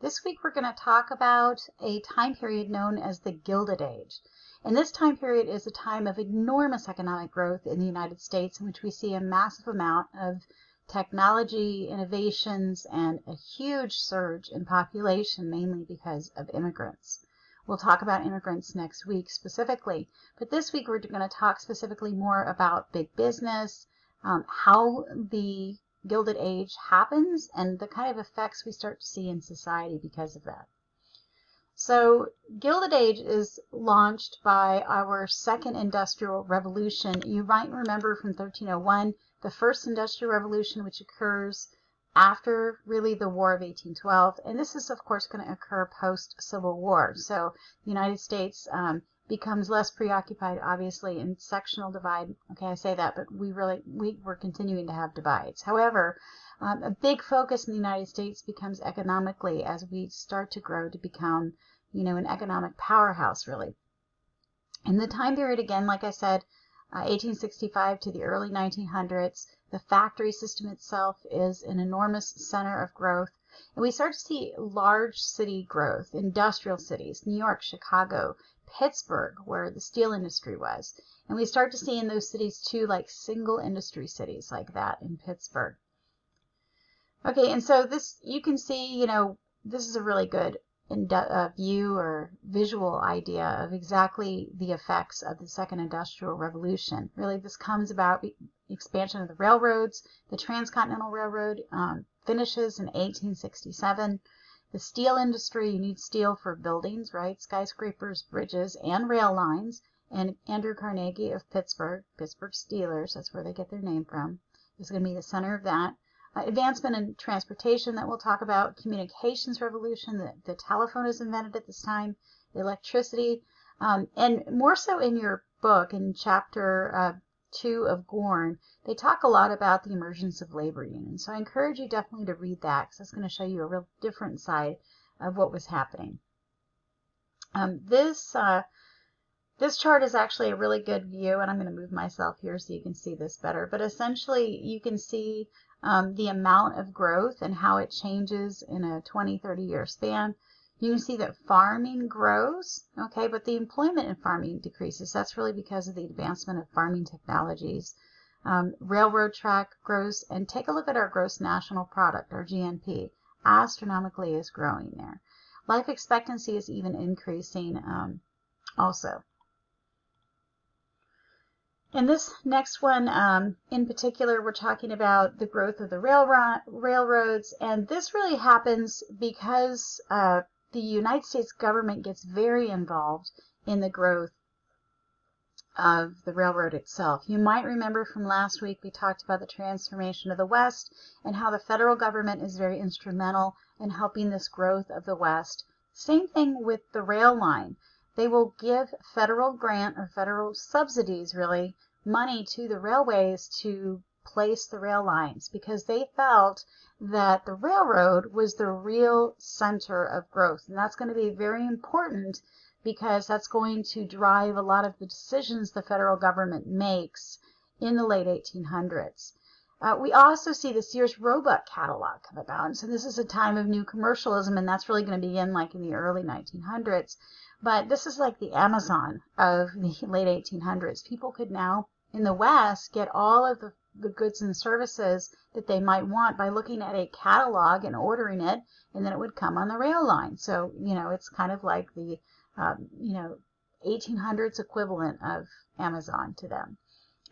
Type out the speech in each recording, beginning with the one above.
This week we're going to talk about a time period known as the Gilded Age. And this time period is a time of enormous economic growth in the United States, in which we see a massive amount of technology, innovations, and a huge surge in population, mainly because of immigrants. We'll talk about immigrants next week specifically, but this week we're going to talk specifically more about big business, how the Gilded Age happens, and the kind of effects we start to see in society because of that. So, Gilded Age is launched by our second industrial revolution. You might remember from 1301, the first industrial revolution, which occurs after really the War of 1812, and this is of course going to occur post-Civil War. So the United States becomes less preoccupied, obviously, in sectional divide. Okay, I say that, but we were continuing to have divides. However, a big focus in the United States becomes economically as we start to grow to become, an economic powerhouse, really. In the time period, again, like I said, 1865 to the early 1900s, the factory system itself is an enormous center of growth. And we start to see large city growth, industrial cities, New York, Chicago, Pittsburgh, where the steel industry was. And we start to see in those cities too, like single industry cities like that in Pittsburgh. Okay, and so this, you can see, this is a really good view or visual idea of exactly the effects of the second industrial revolution. Really, this comes about expansion of the railroads. The Transcontinental Railroad finishes in 1867. The steel industry, you need steel for buildings, right? Skyscrapers, bridges, and rail lines. And Andrew Carnegie of Pittsburgh Steelers, that's where they get their name from, is going to be the center of that. Advancement in transportation that we'll talk about, communications revolution, the telephone is invented at this time, electricity, and more so in your book, in chapter 2 of Gorn, they talk a lot about the emergence of labor unions. So I encourage you definitely to read that, because that's going to show you a real different side of what was happening. This chart is actually a really good view, and I'm going to move myself here so you can see this better. But essentially, you can see the amount of growth and how it changes in a 20-30 year span. You can see that farming grows, okay, but the employment in farming decreases. That's really because of the advancement of farming technologies. Railroad track grows, and take a look at our gross national product, our GNP. Astronomically is growing there. Life expectancy is even increasing also. In this next one, in particular, we're talking about the growth of the railroads, and this really happens because the United States government gets very involved in the growth of the railroad itself. You might remember from last week we talked about the transformation of the West and how the federal government is very instrumental in helping this growth of the West. Same thing with the rail line. They will give federal grant or federal subsidies, really, money to the railways to place the rail lines because they felt that the railroad was the real center of growth. And that's going to be very important because that's going to drive a lot of the decisions the federal government makes in the late 1800s. We also see the Sears Roebuck catalog come about. And so this is a time of new commercialism, and that's really going to begin like in the early 1900s. But this is like the Amazon of the late 1800s. People could now, in the West, get all of the goods and services that they might want by looking at a catalog and ordering it, and then it would come on the rail line. So, it's kind of like the, 1800s equivalent of Amazon to them.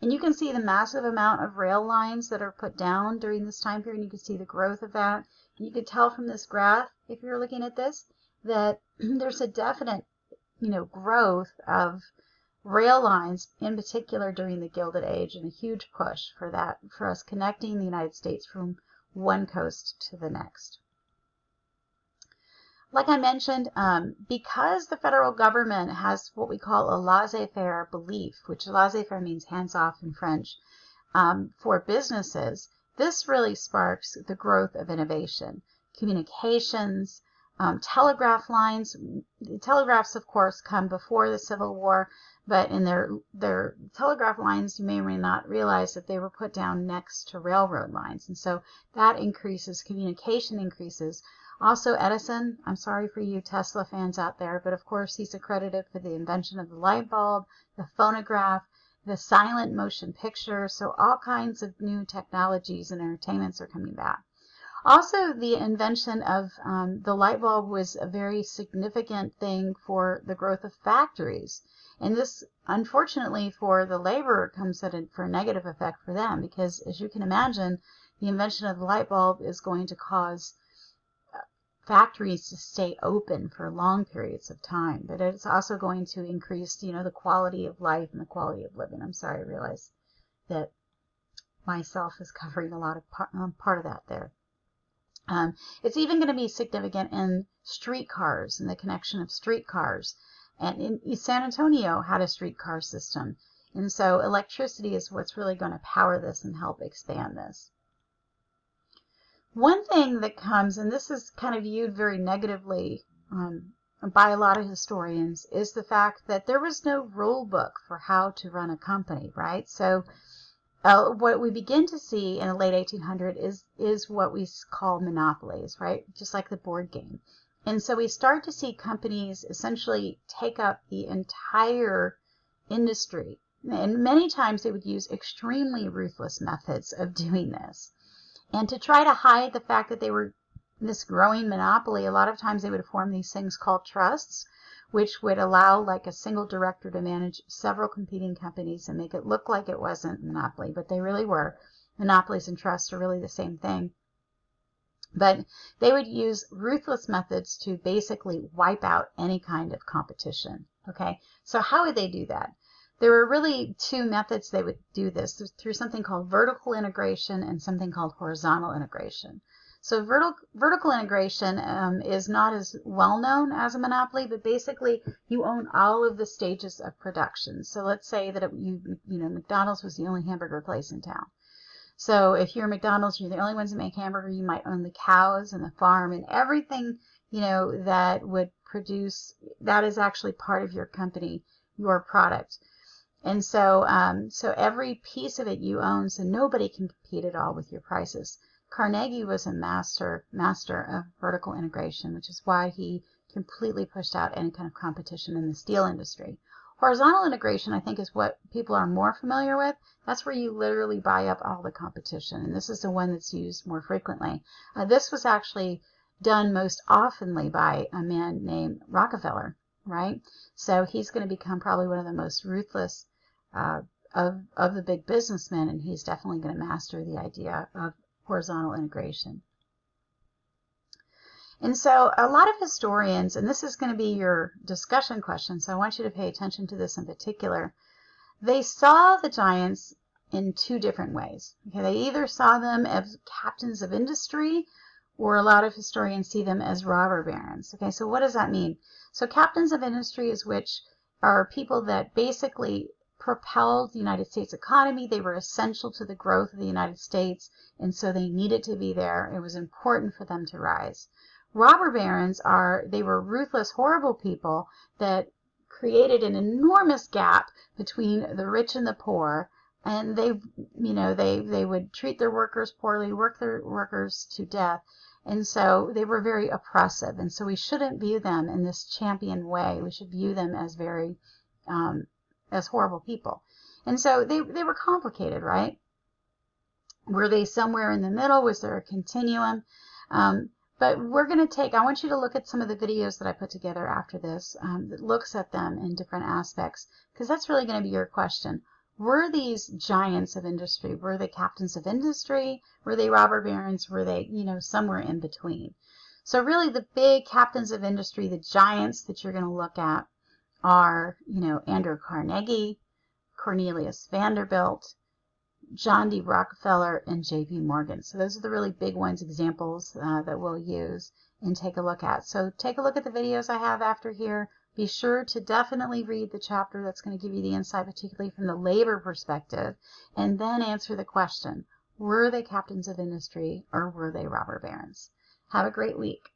And you can see the massive amount of rail lines that are put down during this time period. You can see the growth of that. And you can tell from this graph, if you're looking at this, that there's a definite growth of rail lines, in particular during the Gilded Age, and a huge push for that, for us connecting the United States from one coast to the next. Like I mentioned, because the federal government has what we call a laissez-faire belief, which laissez-faire means hands-off in French, for businesses, this really sparks the growth of innovation. Communications, telegraph lines. The telegraphs, of course, come before the Civil War, but in their telegraph lines, you may or may not realize that they were put down next to railroad lines. And so that increases, communication increases. Also Edison, I'm sorry for you Tesla fans out there, but of course he's accredited for the invention of the light bulb, the phonograph, the silent motion picture, so all kinds of new technologies and entertainments are coming back. Also, the invention of the light bulb was a very significant thing for the growth of factories. And this, unfortunately, for the labor comes for a negative effect for them because, as you can imagine, the invention of the light bulb is going to cause factories to stay open for long periods of time. But it's also going to increase, the quality of life and the quality of living. I'm sorry, I realize that myself is covering a lot of part of that there. It's even going to be significant in streetcars and the connection of streetcars. And in San Antonio had a streetcar system. And so electricity is what's really going to power this and help expand this. One thing that comes, and this is kind of viewed very negatively by a lot of historians, is the fact that there was no rule book for how to run a company, right? So what we begin to see in the late 1800s is what we call monopolies, right? Just like the board game. And so we start to see companies essentially take up the entire industry. And many times they would use extremely ruthless methods of doing this. And to try to hide the fact that they were this growing monopoly, a lot of times they would form these things called trusts, which would allow like a single director to manage several competing companies and make it look like it wasn't a monopoly, but they really were. Monopolies and trusts are really the same thing. But they would use ruthless methods to basically wipe out any kind of competition. Okay, so how would they do that? There were really two methods they would do this, through something called vertical integration and something called horizontal integration. So vertical integration is not as well known as a monopoly, but basically you own all of the stages of production. So let's say that McDonald's was the only hamburger place in town. So if you're McDonald's, you're the only ones that make hamburger. You might own the cows and the farm and everything that would produce. That is actually part of your company, your product. And so every piece of it you own, so nobody can compete at all with your prices. Carnegie was a master of vertical integration, which is why he completely pushed out any kind of competition in the steel industry. Horizontal integration, I think, is what people are more familiar with. That's where you literally buy up all the competition, and this is the one that's used more frequently. This was actually done most oftenly by a man named Rockefeller, right? So he's going to become probably one of the most ruthless of the big businessmen, and he's definitely going to master the idea of horizontal integration. And so a lot of historians, and this is going to be your discussion question, so I want you to pay attention to this in particular, they saw the giants in two different ways. Okay, they either saw them as captains of industry, or a lot of historians see them as robber barons. Okay, so what does that mean? So captains of industry is which are people that basically propelled the United States economy. They were essential to the growth of the United States, and so they needed to be there. It was important for them to rise. Robber barons they were ruthless, horrible people that created an enormous gap between the rich and the poor, and they would treat their workers poorly, work their workers to death, and so they were very oppressive. And so we shouldn't view them in this champion way. We should view them as very as horrible people. And so they were complicated, right? Were they somewhere in the middle? Was there a continuum? But I want you to look at some of the videos that I put together after this that looks at them in different aspects, because that's really going to be your question. Were these giants of industry? Were they captains of industry? Were they robber barons? Were they, somewhere in between? So really the big captains of industry, the giants that you're going to look at are, Andrew Carnegie, Cornelius Vanderbilt, John D. Rockefeller, and J.P. Morgan. So those are the really big ones, examples that we'll use and take a look at. So take a look at the videos I have after here. Be sure to definitely read the chapter that's going to give you the insight, particularly from the labor perspective, and then answer the question, were they captains of industry or were they robber barons? Have a great week.